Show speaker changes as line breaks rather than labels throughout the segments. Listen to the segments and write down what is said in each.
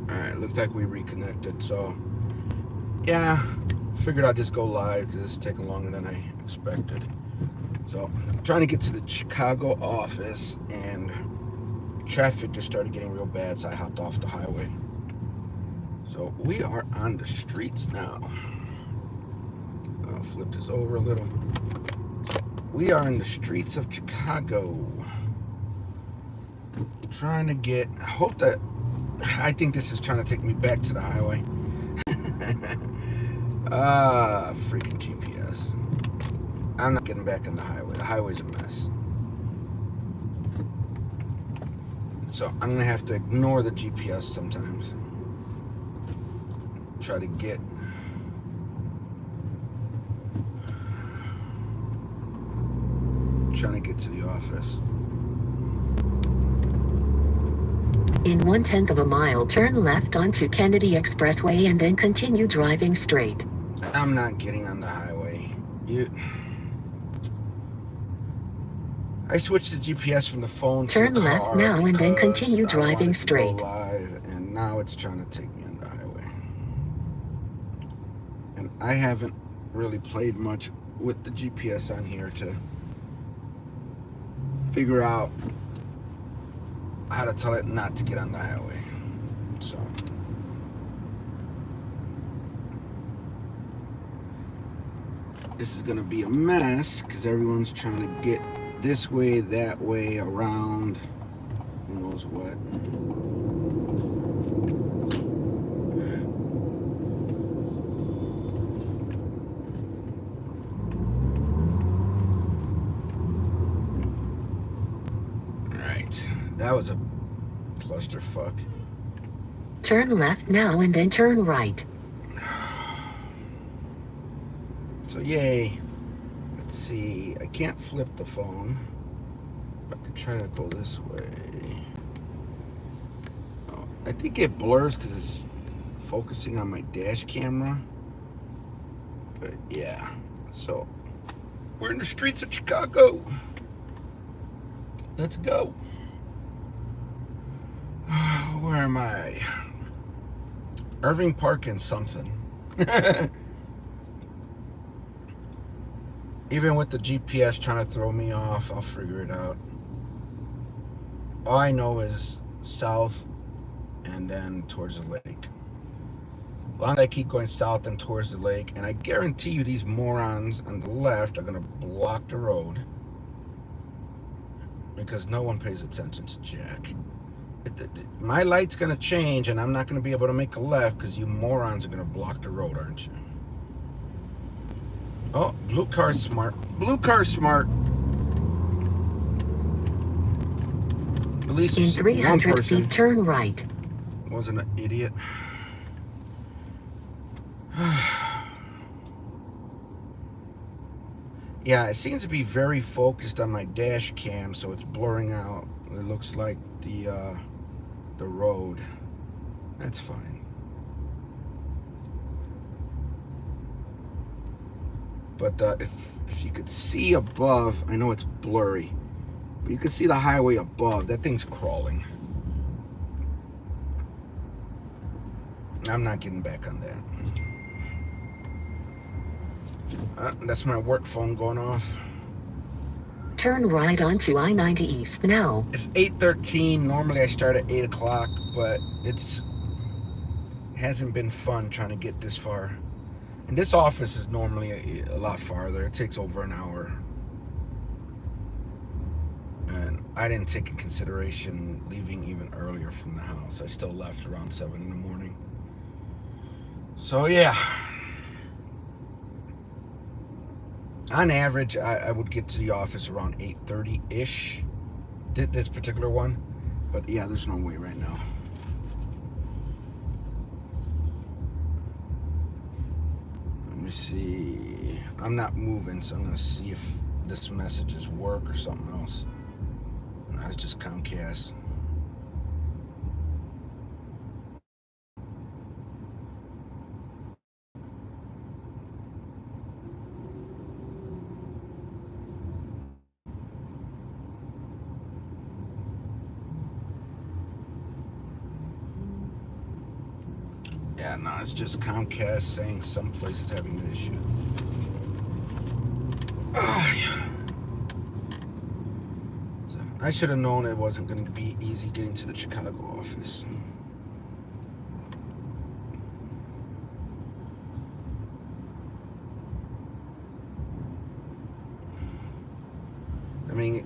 Alright, looks like we reconnected. So, yeah, figured I'd just go live because this is taking longer than I expected. So, I'm trying to get to the Chicago office, and traffic just started getting real bad, so I hopped off the highway. So, we are on the streets now. I'll flip this over a little. So, we are in the streets of Chicago. Trying to get, I think this is trying to take me back to the highway. Freaking GPS. I'm not getting back on the highway. The highway's a mess. So I'm gonna have to ignore the GPS sometimes. Try to get to the office.
In 1/10 of a mile, turn left onto Kennedy Expressway and then continue driving straight.
I'm not getting on the highway. I switched the GPS from the phone to the car.
Turn left now and then continue driving straight.
Go live, and now it's trying to take me on the highway. And I haven't really played much with the GPS on here to figure out how to tell it not to get on the highway. So this is gonna be a mess because everyone's trying to get this way, that way, around, who knows what. Right, that was a clusterfuck.
Turn left now and then turn right.
So yay. Let's see, I can't flip the phone. I could try to go this way. Oh, I think it blurs because it's focusing on my dash camera. But yeah, so we're in the streets of Chicago. Let's go. Where am I? Irving Park and something. Even with the GPS trying to throw me off, I'll figure it out. All I know is south and then towards the lake. As long as I keep going south and towards the lake, and I guarantee you these morons on the left are going to block the road because no one pays attention to Jack. My light's going to change, and I'm not going to be able to make a left because you morons are going to block the road, aren't you? Oh, blue car's smart. Blue car's smart. At least
in
one
300
person
feet, turn right.
Wasn't an idiot. Yeah, it seems to be very focused on my dash cam, so it's blurring out. It looks like the road. That's fine. But if you could see above, I know it's blurry, but you can see the highway above. That thing's crawling. I'm not getting back on that. That's my work phone going off.
Turn right onto I-90 East now.
It's 8:13. Normally I start at 8 o'clock, but it hasn't been fun trying to get this far. And this office is normally a lot farther. It takes over an hour. And I didn't take in consideration leaving even earlier from the house. I still left around 7 in the morning. So yeah. On average, I would get to the office around 8:30-ish. This particular one. But yeah, there's no way right now. Let me see. I'm not moving, so I'm going to see if this messages work or something else. No, it's just Comcast. Yeah, no, it's just Comcast saying some place is having an issue. So I should have known it wasn't going to be easy getting to the Chicago office. I mean,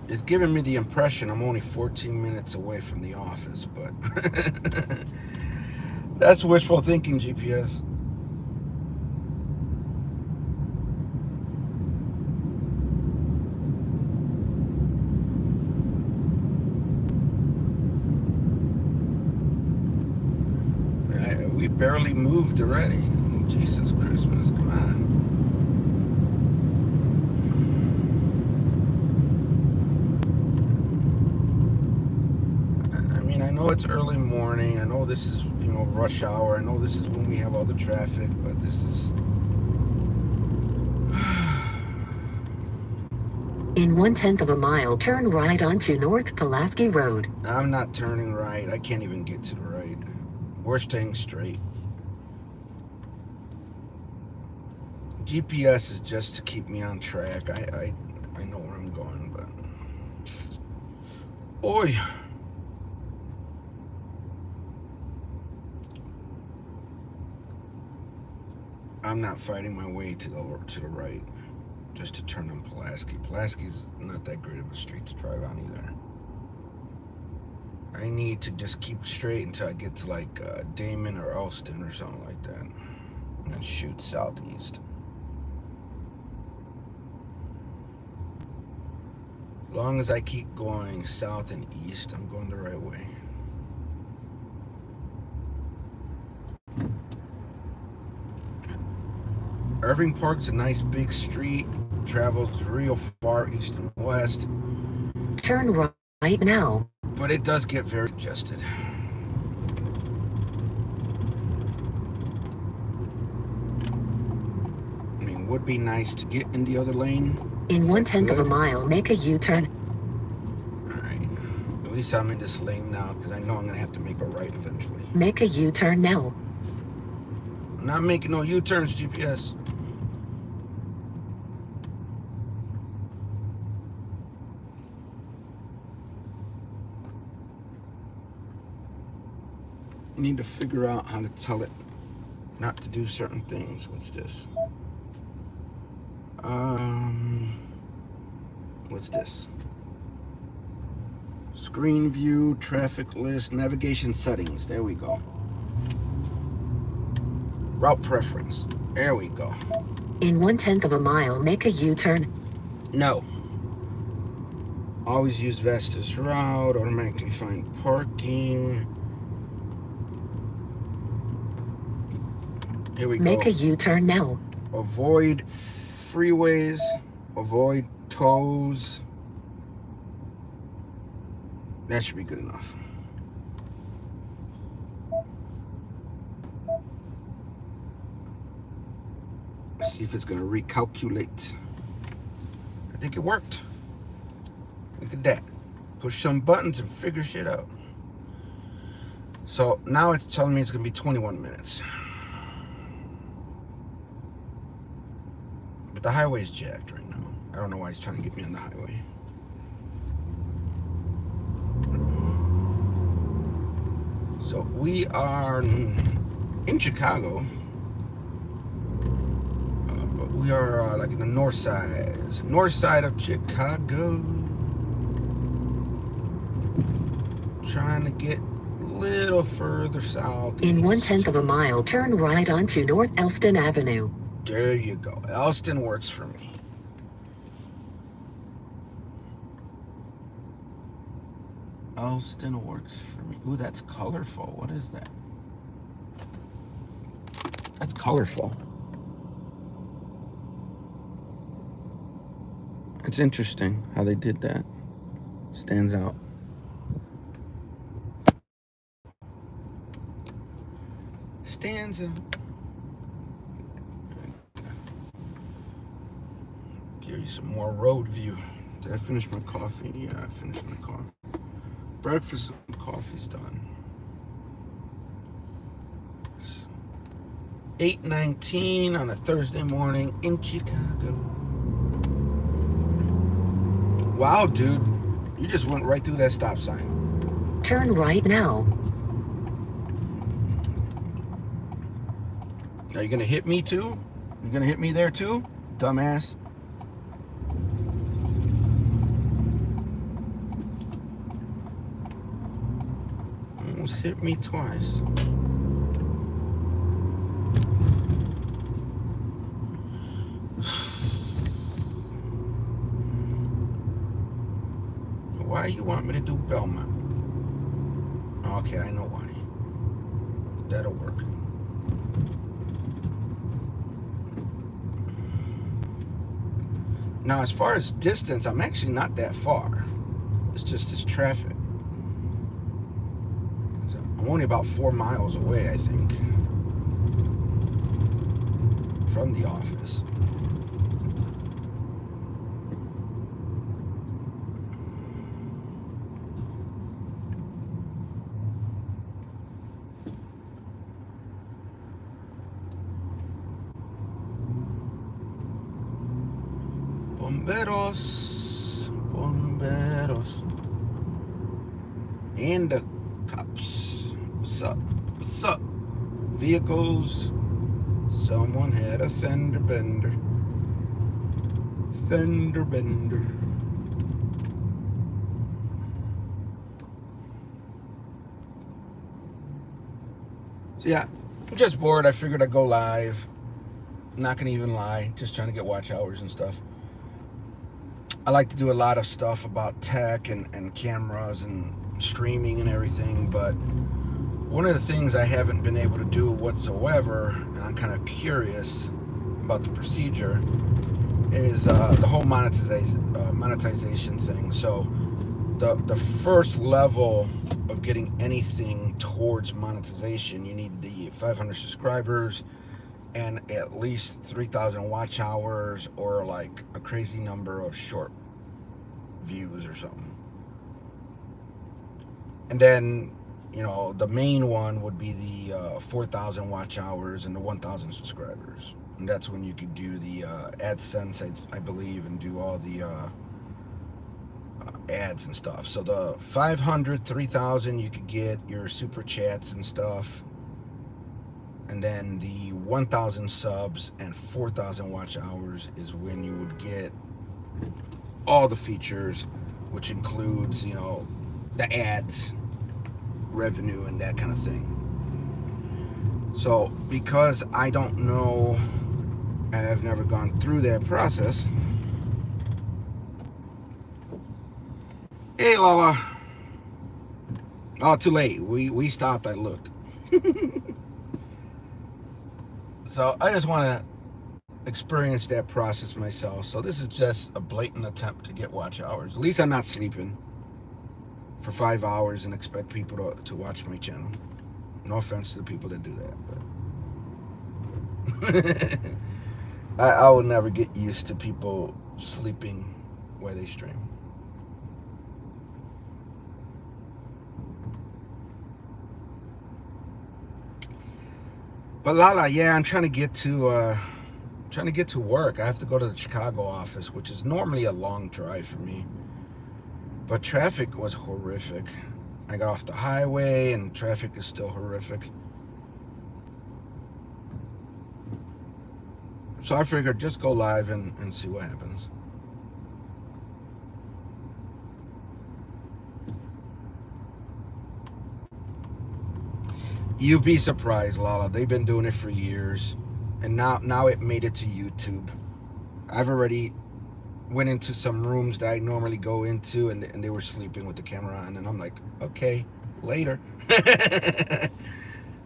it's giving me the impression I'm only 14 minutes away from the office, but that's wishful thinking, GPS. We barely moved already. Jesus Christmas, come on. I mean, I know it's early morning. I know this is, rush hour. I know this is when we have all the traffic, but this is...
In 1/10 of a mile, turn right onto North Pulaski Road.
I'm not turning right. I can't even get to the right. We're staying straight. GPS is just to keep me on track. I know where I'm going, but... Oi! I'm not fighting my way to the right, just to turn on Pulaski. Pulaski's not that great of a street to drive on either. I need to just keep straight until I get to like Damon or Elston or something like that, and then shoot southeast. As long as I keep going south and east, I'm going the right way. Irving Park's a nice big street, travels real far east and west.
Turn right now.
But it does get very congested. I mean, would be nice to get in the other lane.
In 1/10 of a mile, make a U-turn.
Alright. At least I'm in this lane now, because I know I'm going to have to make a right eventually.
Make a U-turn now.
I'm not making no U-turns, GPS. I need to figure out how to tell it not to do certain things. What's this? What's this? Screen view, traffic list, navigation settings. There we go. Route preference. There we go.
In 1/10 of a mile, make a U-turn.
No. Always use fastest route. Automatically find parking. Here we go.
Make a U-turn now.
Avoid freeways. Avoid tolls. That should be good enough. Let's see if it's going to recalculate. I think it worked. Look at that. Push some buttons and figure shit out. So now it's telling me it's going to be 21 minutes. But the highway's jacked right now. I don't know why he's trying to get me on the highway. So we are in Chicago. But we are like in the north side of Chicago. Trying to get a little further south.
In 1/10 of a mile, turn right onto North Elston Avenue.
There you go. Elston works for me. Elston works for me. Ooh, that's colorful. What is that? That's colorful. It's interesting how they did that. Stands out. Stands out. Give you some more road view. Did I finish my coffee? Yeah, I finished my coffee. Breakfast and coffee's done. 8:19 on a Thursday morning in Chicago. Wow, dude, you just went right through that stop sign.
Turn right now.
Are you gonna hit me too? You gonna hit me there too, dumbass? Almost hit me twice. Why you want me to do Belmont? Okay, I know why. That'll work. Now, as far as distance, I'm actually not that far. It's just this traffic. I'm only about 4 miles away, I think, from the office. Bomberos, bomberos, and the cops. What's up? What's up? Vehicles. Someone had a fender bender. Fender bender. So yeah, I'm just bored. I figured I'd go live. I'm not gonna even lie, just trying to get watch hours and stuff. I like to do a lot of stuff about tech and cameras and streaming and everything, but one of the things I haven't been able to do whatsoever, and I'm kind of curious about the procedure, is the whole monetization thing. So the first level of getting anything towards monetization, you need the 500 subscribers and at least 3,000 watch hours, or like a crazy number of short views or something. And then, you know, the main one would be the 4,000 watch hours and the 1,000 subscribers. And that's when you could do the AdSense, I believe, and do all the ads and stuff. So the 500, 3,000, you could get your super chats and stuff. And then the 1,000 subs and 4,000 watch hours is when you would get all the features, which includes, you know, the ads, revenue, and that kind of thing. So because I don't know, I've never gone through that process. Hey, Lala. Oh, too late. We stopped. I looked. So I just want to experience that process myself. So this is just a blatant attempt to get watch hours. At least I'm not sleeping for 5 hours and expect people to watch my channel. No offense to the people that do that, but I will never get used to people sleeping while they stream. But Lala, yeah, I'm trying to get to work. I have to go to the Chicago office, which is normally a long drive for me. But traffic was horrific. I got off the highway and traffic is still horrific. So I figured just go live and see what happens. You'd be surprised, Lala. They've been doing it for years. And now it made it to YouTube. I've already went into some rooms that I normally go into, and they were sleeping with the camera on, and I'm like, okay, later.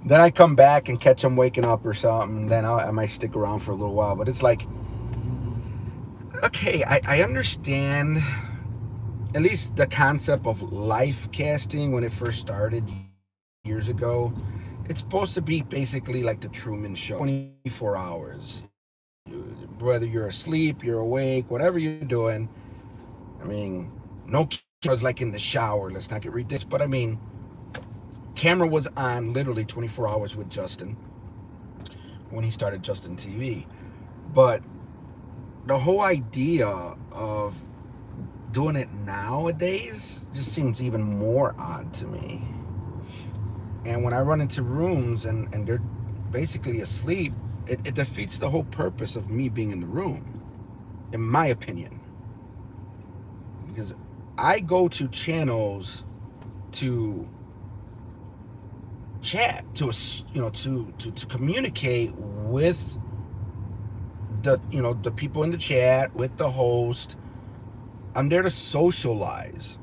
Then I come back and catch them waking up or something, and then I might stick around for a little while. But it's like, okay, I understand at least the concept of live casting when it first started years ago. It's supposed to be basically like the Truman Show, 24 hours. Whether you're asleep, you're awake, whatever you're doing. I mean, no cameras like in the shower. Let's not get ridiculous. But I mean, camera was on literally 24 hours with Justin. when he started Justin TV. But the whole idea of doing it nowadays just seems even more odd to me. And when I run into rooms and they're basically asleep, it defeats the whole purpose of me being in the room, in my opinion. Because I go to channels to chat, to communicate with the people in the chat, with the host. I'm there to socialize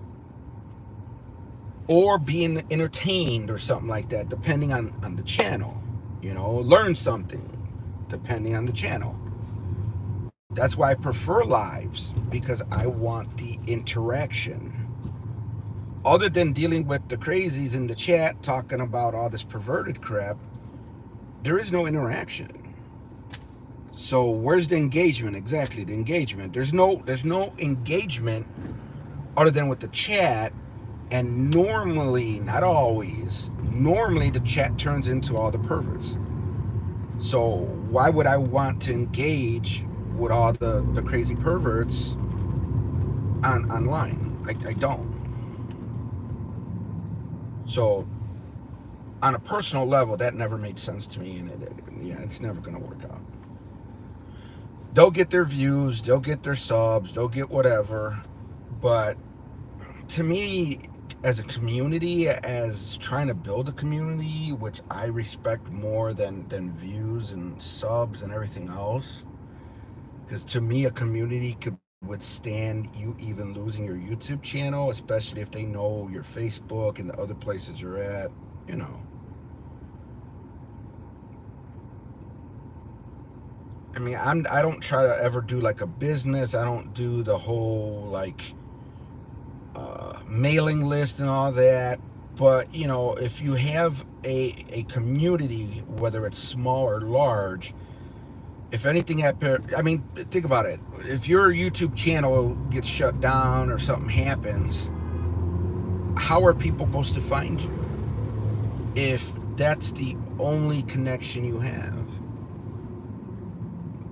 or being entertained or something like that, depending on the channel. Learn something depending on the channel. That's why I prefer lives, because I want the interaction. Other than dealing with the crazies in the chat talking about all this perverted crap, there is no interaction. So where's the engagement? Exactly, the engagement. There's no engagement other than with the chat. And normally, not always, normally the chat turns into all the perverts. So why would I want to engage with all the crazy perverts online? I don't. So on a personal level, that never made sense to me, and it's never going to work out. They'll get their views, they'll get their subs, they'll get whatever, but to me, as a community, as trying to build a community, which I respect more than views and subs and everything else, because to me, a community could withstand you even losing your YouTube channel, especially if they know your Facebook and the other places you're at. I mean, I don't try to ever do like a business. I don't do the whole like mailing list and all that. But if you have a community, whether it's small or large, if anything happens, I mean, think about it. If your YouTube channel gets shut down or something happens, how are people supposed to find you if that's the only connection you have?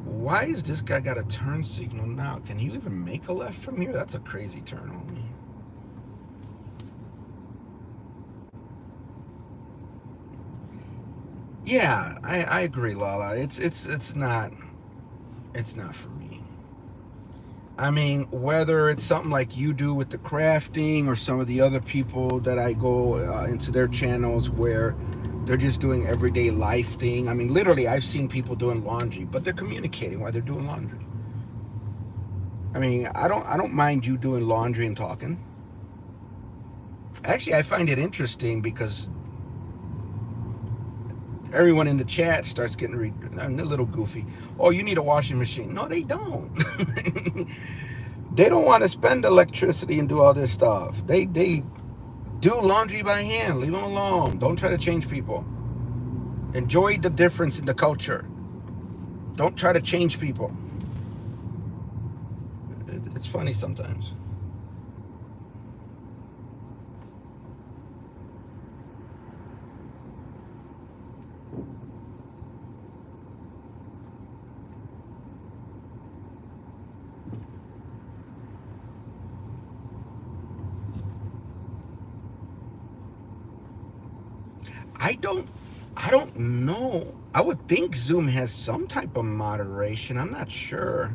Why is this guy got a turn signal now? Can you even make a left from here? That's a crazy turn on me. Yeah, I agree, Lala. It's not for me. I mean, whether it's something like you do with the crafting or some of the other people that I go into their channels where they're just doing everyday life thing. I mean, literally, I've seen people doing laundry, but they're communicating while they're doing laundry. I mean, I don't mind you doing laundry and talking. Actually, I find it interesting because everyone in the chat starts getting a little goofy. Oh, you need a washing machine. No, they don't. They don't want to spend electricity and do all this stuff. They do laundry by hand. Leave them alone. Don't try to change people. Enjoy the difference in the culture. Don't try to change people. It's funny sometimes. I don't know. I would think Zoom has some type of moderation. I'm not sure.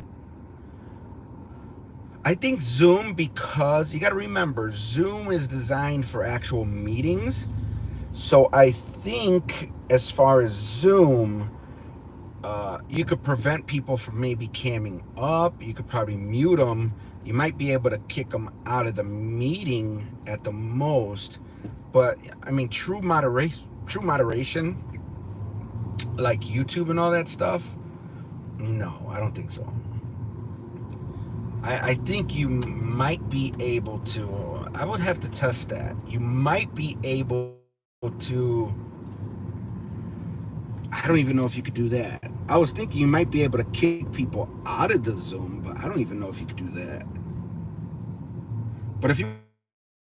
I think Zoom, because you got to remember, Zoom is designed for actual meetings. So I think as far as Zoom, you could prevent people from maybe camming up. You could probably mute them. You might be able to kick them out of the meeting at the most. But I mean, true moderation, like YouTube and all that stuff, no, I don't think so. I think you might be able to, I would have to test that. You might be able to, I don't even know if you could do that. I was thinking you might be able to kick people out of the Zoom, but I don't even know if you could do that. But if you do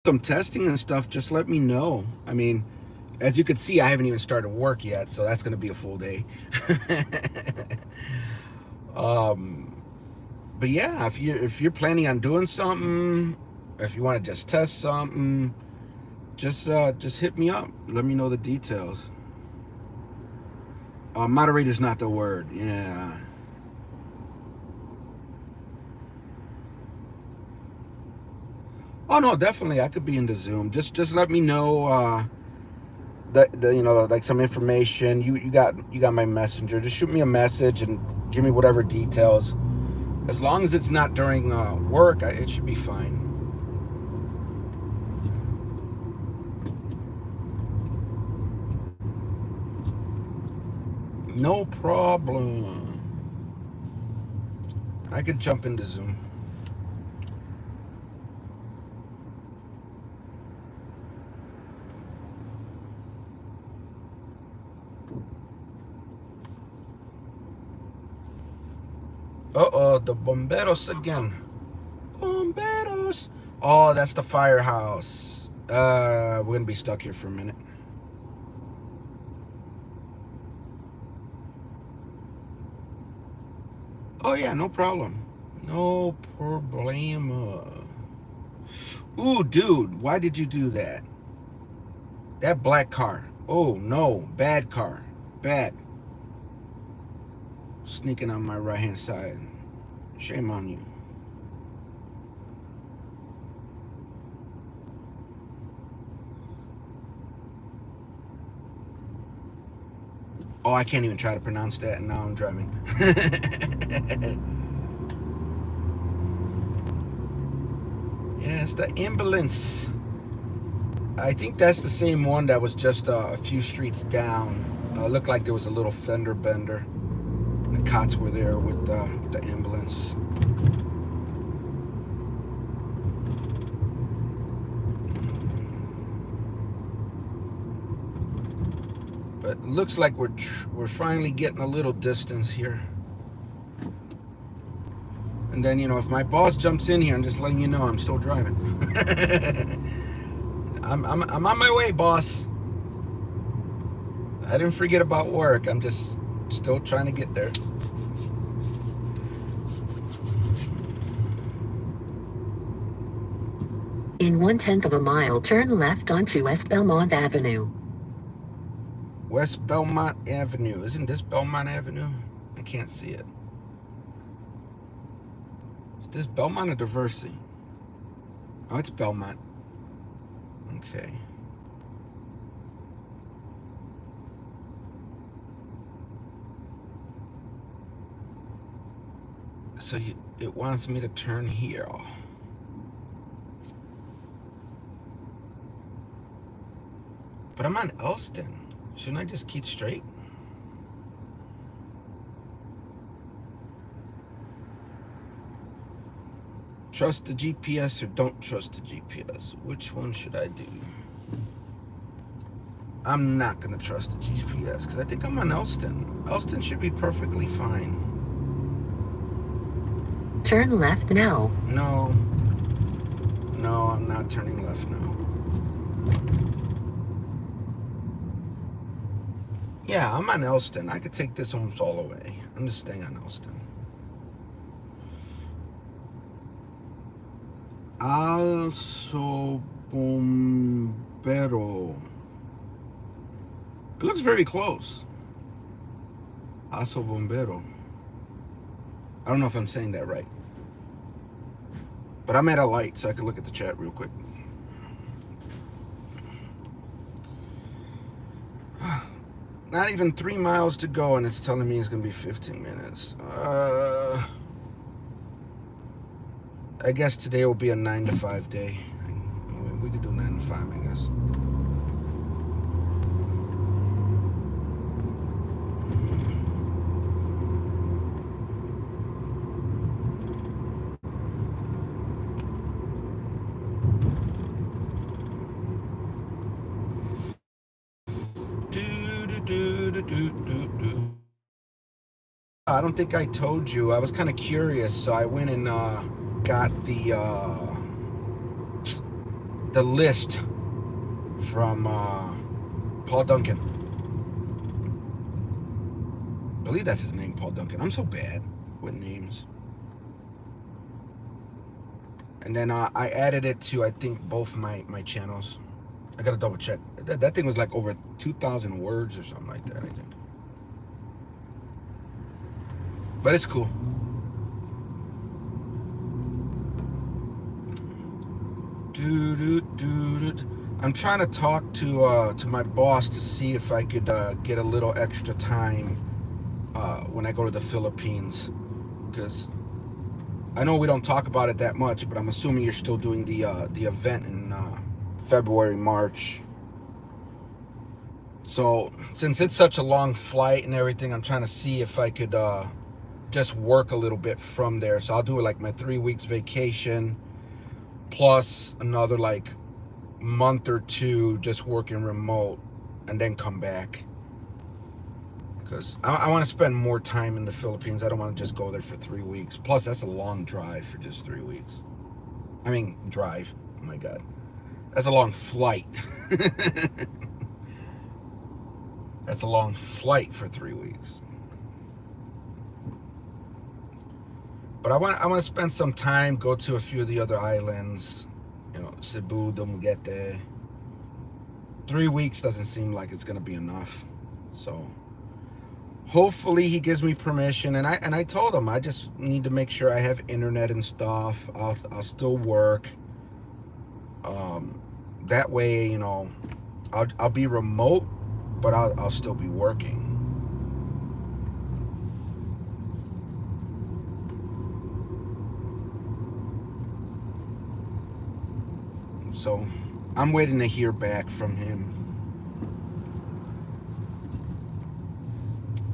some testing and stuff, just let me know. I mean, As you can see, I haven't even started work yet, so that's going to be a full day. But yeah, if you're planning on doing something, if you want to just test something, just hit me up. Let me know the details. Moderator's not the word. Yeah. Oh no, definitely I could be into Zoom. Just let me know the like some information. You got my messenger. Just shoot me a message and give me whatever details. As long as it's not during work, it should be fine. No problem. I could jump into Zoom. Uh-oh, the bomberos again. Bomberos. Oh, that's the firehouse. We're gonna be stuck here for a minute. Oh yeah, no problem. No problema. Ooh, dude, why did you do that? That black car. Oh no, bad car. Bad. Sneaking on my right hand side. Shame on you. Oh, I can't even try to pronounce that, and now I'm driving. Yeah, it's the ambulance. I think that's the same one that was just a few streets down. Looked like there was a little fender bender. The cops were there with the ambulance. But it looks like we're finally getting a little distance here. And then, if my boss jumps in here, I'm just letting you know I'm still driving. I'm on my way, boss. I didn't forget about work. I'm just still trying to get there.
In 1/10 of a mile, turn left onto West Belmont Avenue.
West Belmont Avenue. Isn't this Belmont Avenue? I can't see it. Is this Belmont or Diversity? Oh, it's Belmont. Okay. So it wants me to turn here. But I'm on Elston. Shouldn't I just keep straight? Trust the GPS or don't trust the GPS? Which one should I do? I'm not going to trust the GPS because I think I'm on Elston. Elston should be perfectly fine.
Turn left now.
No, I'm not turning left now. Yeah, I'm on Elston. I could take this almost all the way. I'm just staying on Elston. Also Bombero. It looks very close. Also Bombero. I don't know if I'm saying that right. But I'm at a light, so I can look at the chat real quick. Not even 3 miles to go, and it's telling me it's going to be 15 minutes. I guess today will be a 9 to 5 day. We could do 9 to 5, I guess. I don't think I told you. I was kind of curious, so I went and got the list from Paul Duncan. I believe that's his name, Paul Duncan. I'm so bad with names. And then I added it to, I think, both my channels. I gotta double check. That thing was like over 2,000 words or something like that, I think. But it's cool. I'm trying to talk to my boss to see if I could get a little extra time when I go to the Philippines, because I know we don't talk about it that much, but I'm assuming you're still doing the event in February, March. So since it's such a long flight and everything, I'm trying to see if I could just work a little bit from there. So I'll do like my 3 weeks vacation plus another like month or two just working remote, and then come back, because I want to spend more time in the Philippines. I don't want to just go there for 3 weeks. Plus that's a long drive for just 3 weeks. I mean, drive, oh my god, that's a long flight. That's a long flight for 3 weeks. But I want to spend some time, go to a few of the other islands, Cebu, Dumaguete. 3 weeks doesn't seem like it's gonna be enough. So hopefully he gives me permission. And I told him I just need to make sure I have internet and stuff. I'll still work. That way, I'll be remote, but I'll still be working. So I'm waiting to hear back from him.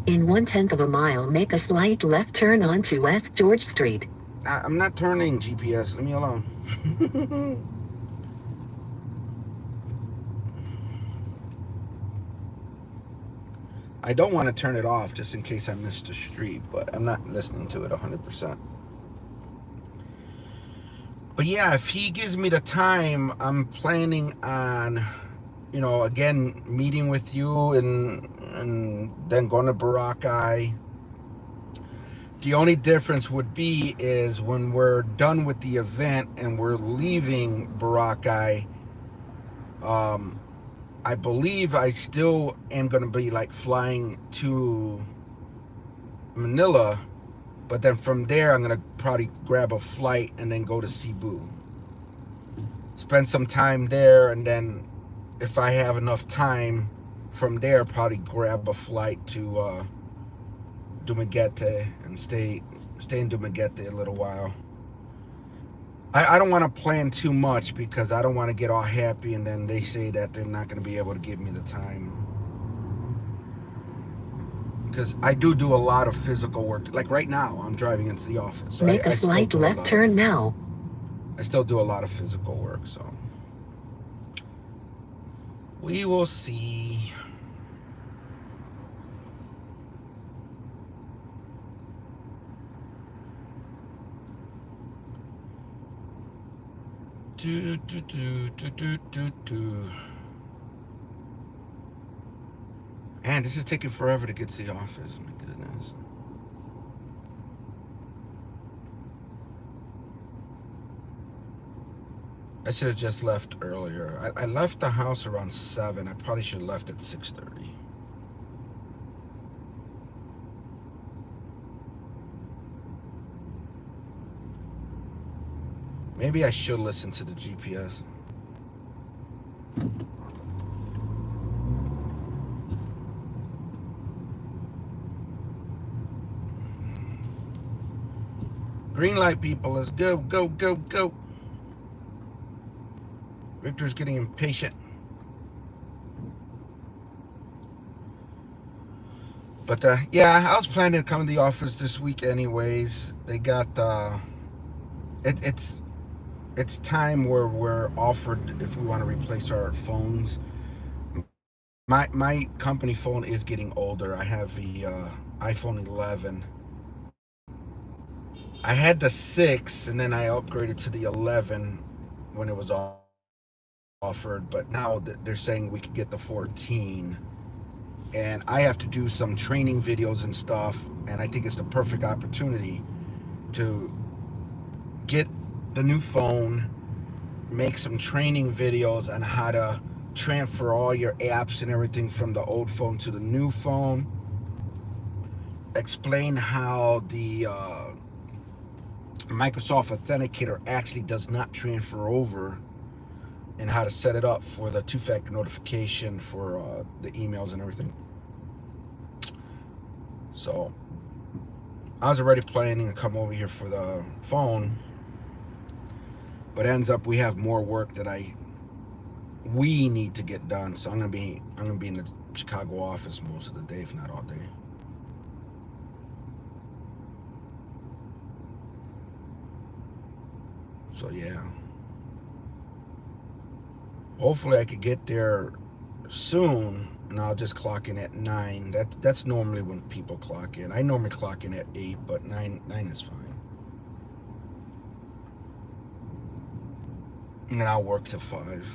In 1/10 of a mile, make a slight left turn onto West George Street.
I'm not turning, GPS. Leave me alone. I don't want to turn it off just in case I missed a street, but I'm not listening to it 100%. But yeah, if he gives me the time, I'm planning on, again, meeting with you and then going to Boracay. The only difference would be is when we're done with the event and we're leaving Boracay, I believe I still am going to be like flying to Manila, but then from there I'm going to probably grab a flight and then go to Cebu. Spend some time there, and then if I have enough time from there, probably grab a flight to Dumaguete and stay in Dumaguete a little while. I don't want to plan too much, because I don't want to get all happy and then they say that they're not going to be able to give me the time. Because I do a lot of physical work. Like right now, I'm driving into the office. So
Make a slight left turn now.
I still do a lot of physical work, so we will see. Man, this is taking forever to get to the office. My goodness. I should have just left earlier. I left the house around 7. I probably should have left at 6:30. Maybe I should listen to the GPS. Green light, people. Let's go, go, go, go. Victor's getting impatient. But yeah, I was planning to come to the office this week anyways. They got it's time where we're offered if we want to replace our phones. My company phone is getting older. I have the iPhone 11. I had the 6, and then I upgraded to the 11 when it was offered, but now they're saying we could get the 14. And I have to do some training videos and stuff, and I think it's the perfect opportunity to get the new phone, make some training videos on how to transfer all your apps and everything from the old phone to the new phone, explain how the Microsoft Authenticator actually does not transfer over, and how to set it up for the two-factor notification for the emails and everything. So I was already planning to come over here for the phone, but ends up we have more work that we need to get done. So I'm gonna be in the Chicago office most of the day, if not all day. So yeah, hopefully I could get there soon, and I'll just clock in at 9. That's normally when people clock in. I normally clock in at 8, but 9 is fine. And then I'll work till 5.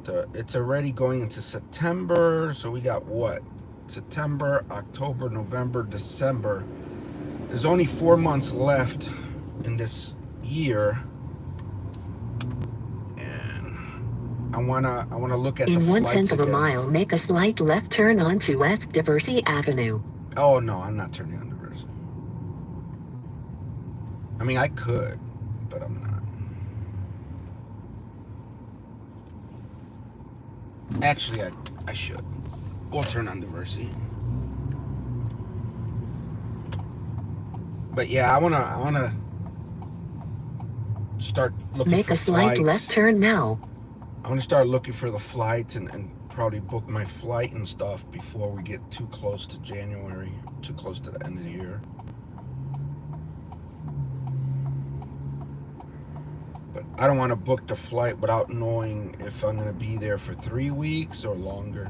But it's already going into September, so we got what? September, October, November, December. There's only 4 months left in this year, and I wanna look at the
In
flights
1/10 of a
again.
mile, make a slight left turn onto West Diversey Avenue.
Oh no, I'm not turning on Diversey. I mean, I could, but I'm not. Actually, I should. We'll turn on Diversey. But yeah, I wanna start looking
Make
for
a slight
flights.
left turn now.
I want to start looking for the flights and probably book my flight and stuff before we get too close to January, too close to the end of the year. But I don't want to book the flight without knowing if I'm going to be there for 3 weeks or longer.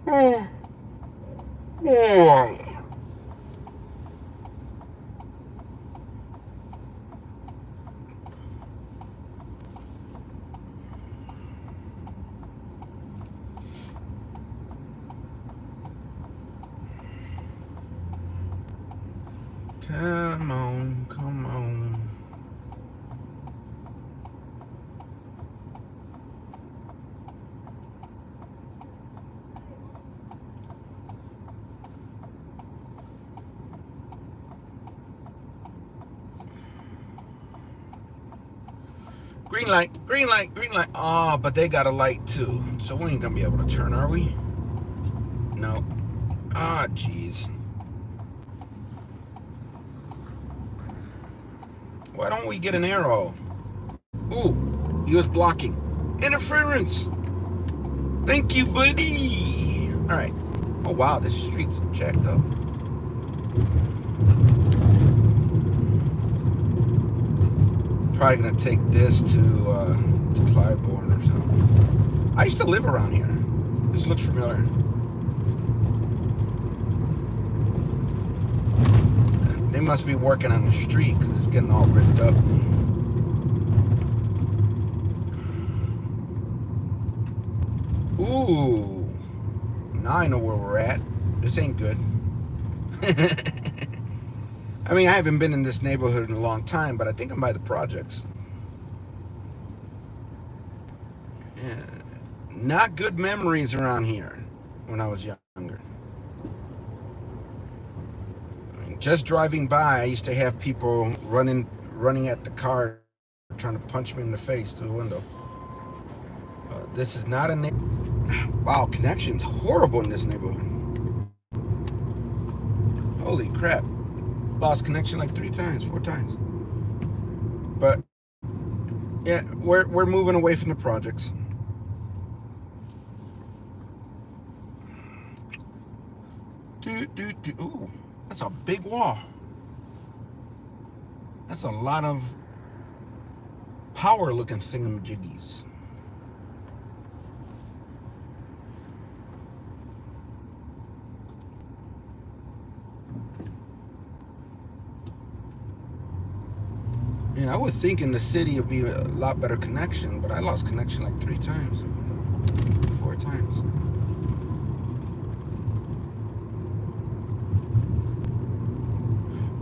Oh. Oh. Come on, come on. Green light, green light, green light. Oh, but they got a light too. So we ain't gonna be able to turn, are we? No. Ah, jeez. Why don't we get an arrow? Ooh, he was blocking. Interference. Thank you, buddy. All right. Oh, wow, this street's jacked up. Probably gonna take this to Clybourne or something. I used to live around here. This looks familiar. They must be working on the street because it's getting all ripped up. Ooh. Now I know where we're at. This ain't good. I mean, I haven't been in this neighborhood in a long time, but I think I'm by the projects. Yeah. Not good memories around here when I was younger. I mean, just driving by, I used to have people running at the car, trying to punch me in the face through the window. This is not a neighborhood. Wow, connection's horrible in this neighborhood. Holy crap. lost connection like 3 times, 4 times. But yeah, we're moving away from the projects. Ooh, that's a big wall. That's a lot of power looking thingamajiggies. Yeah, I would think in the city it'd be a lot better connection, but I lost connection like 3 times, 4 times.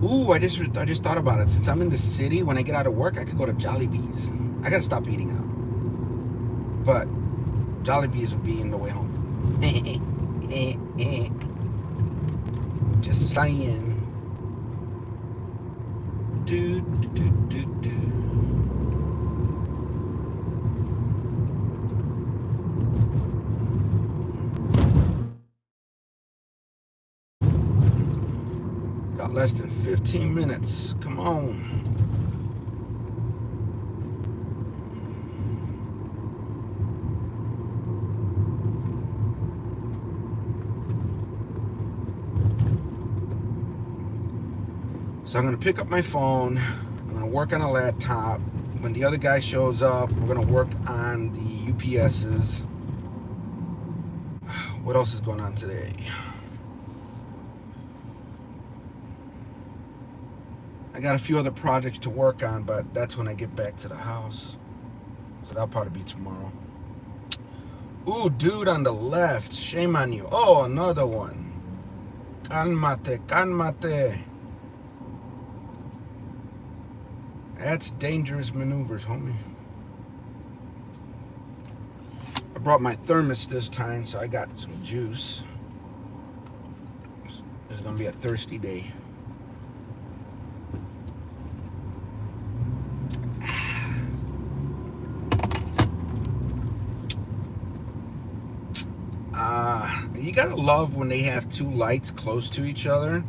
Ooh, I just thought about it. Since I'm in the city, when I get out of work, I could go to Jollibee's. I gotta stop eating out, but Jollibee's would be in the way home. Just saying. Do. Got less than 15 minutes. Come on. So I'm gonna pick up my phone. I'm gonna work on a laptop. When the other guy shows up, we're gonna work on the UPSs. What else is going on today? I got a few other projects to work on, but that's when I get back to the house. So that'll probably be tomorrow. Ooh, dude on the left. Shame on you. Oh, another one. Calmate, calmate. That's dangerous maneuvers, homie. I brought my thermos this time, so I got some juice. This is gonna be a thirsty day. You gotta love when they have 2 lights close to each other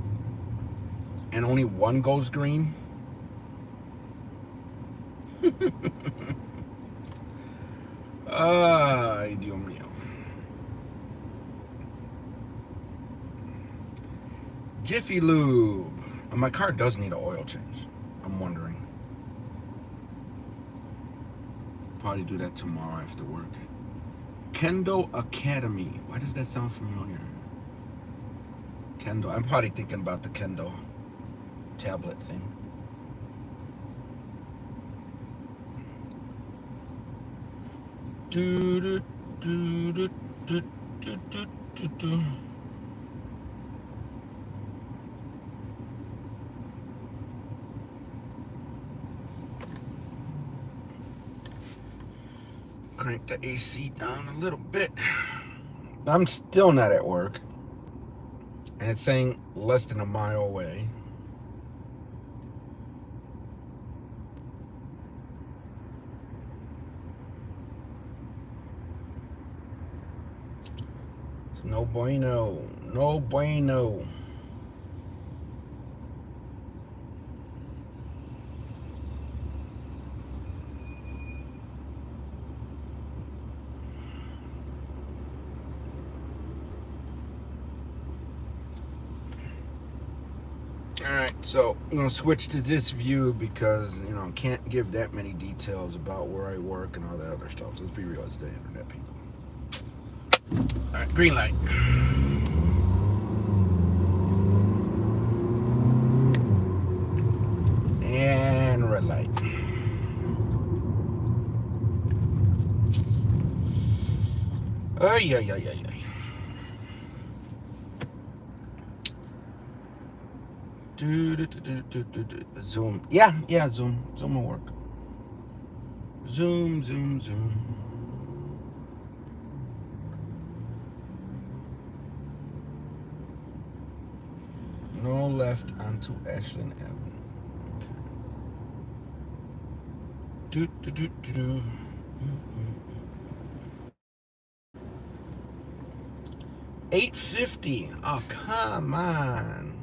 and only one goes green. Ay, Dios mío. Jiffy Lube. My car does need an oil change. I'm wondering. Probably do that tomorrow after work. Kendo Academy. Why does that sound familiar? Kendo. I'm probably thinking about the Kendo tablet thing. Crank the AC down a little bit. I'm still not at work, and it's saying less than a mile away. It's no bueno. No bueno. Alright, so I'm going to switch to this view because, I can't give that many details about where I work and all that other stuff. Let's be real, it's the internet, people. Alright, green light. And red light. Ay, ay, ay, ay, ay. Zoom. Yeah, Zoom. Zoom will work. Zoom. No left onto Ashland Avenue. Okay. 850. Oh, come on.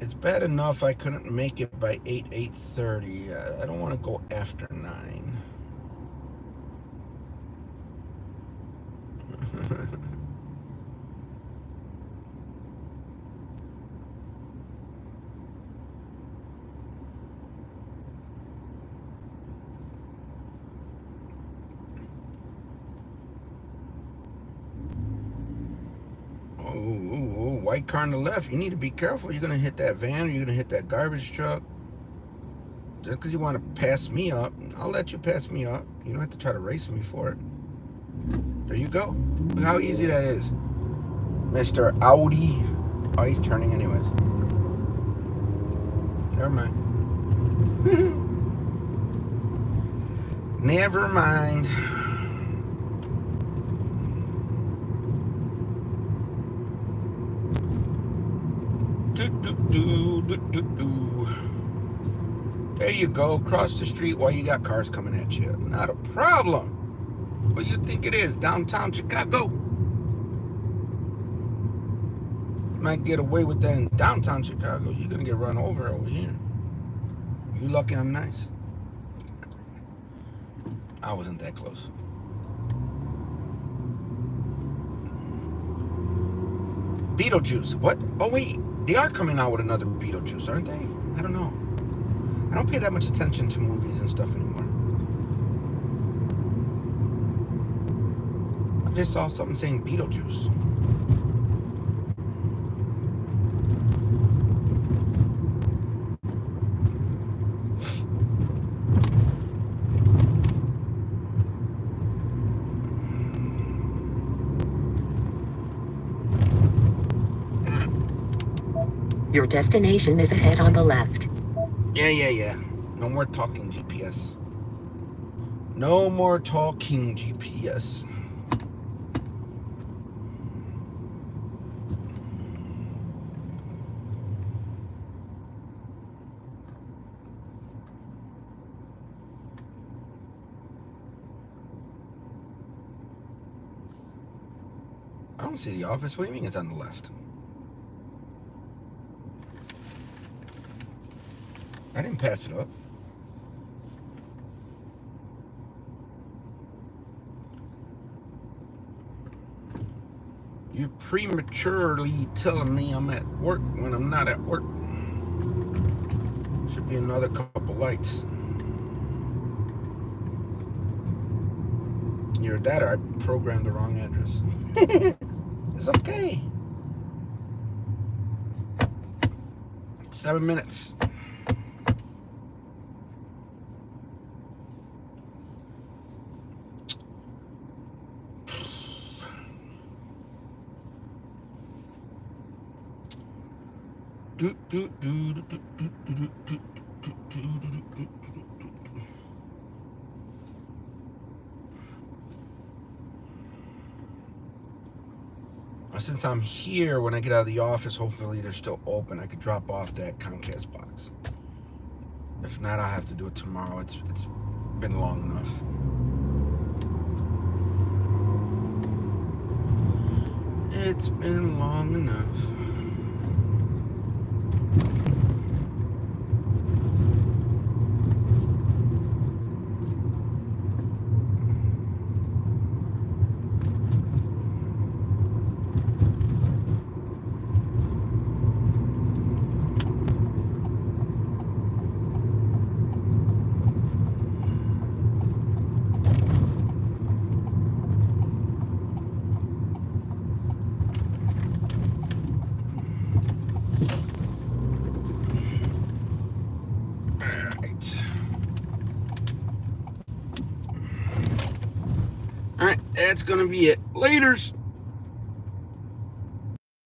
It's bad enough I couldn't make it by 8:30. I don't want to go after 9. Oh, white car on the left. You need to be careful. You're going to hit that van or you're going to hit that garbage truck. Just because you want to pass me up, I'll let you pass me up. You don't have to try to race me for it. There you go. Look how easy that is. Mr. Audi. Oh, he's turning anyways. Never mind. Never mind. There you go. Cross the street while you got cars coming at you. Not a problem. What do you think it is? Downtown Chicago? Might get away with that in downtown Chicago. You're gonna get run over here. You lucky I'm nice. I wasn't that close. Beetlejuice. What? Oh wait, they are coming out with another Beetlejuice, aren't they? I don't know. I don't pay that much attention to movies and stuff anymore. I just saw something saying Beetlejuice.
Your destination is ahead on the left.
Yeah. No more talking GPS. No more talking GPS. I don't see the office. What do you mean it's on the left? I didn't pass it up. You're prematurely telling me I'm at work when I'm not at work. Should be another couple lights. Either that or I programmed the wrong address. It's okay. 7 minutes. Since I'm here, when I get out of the office, hopefully they're still open. I could drop off that Comcast box. If not, I'll have to do it tomorrow. It's been long enough. It's been long enough. Alright, that's gonna be it. Laters.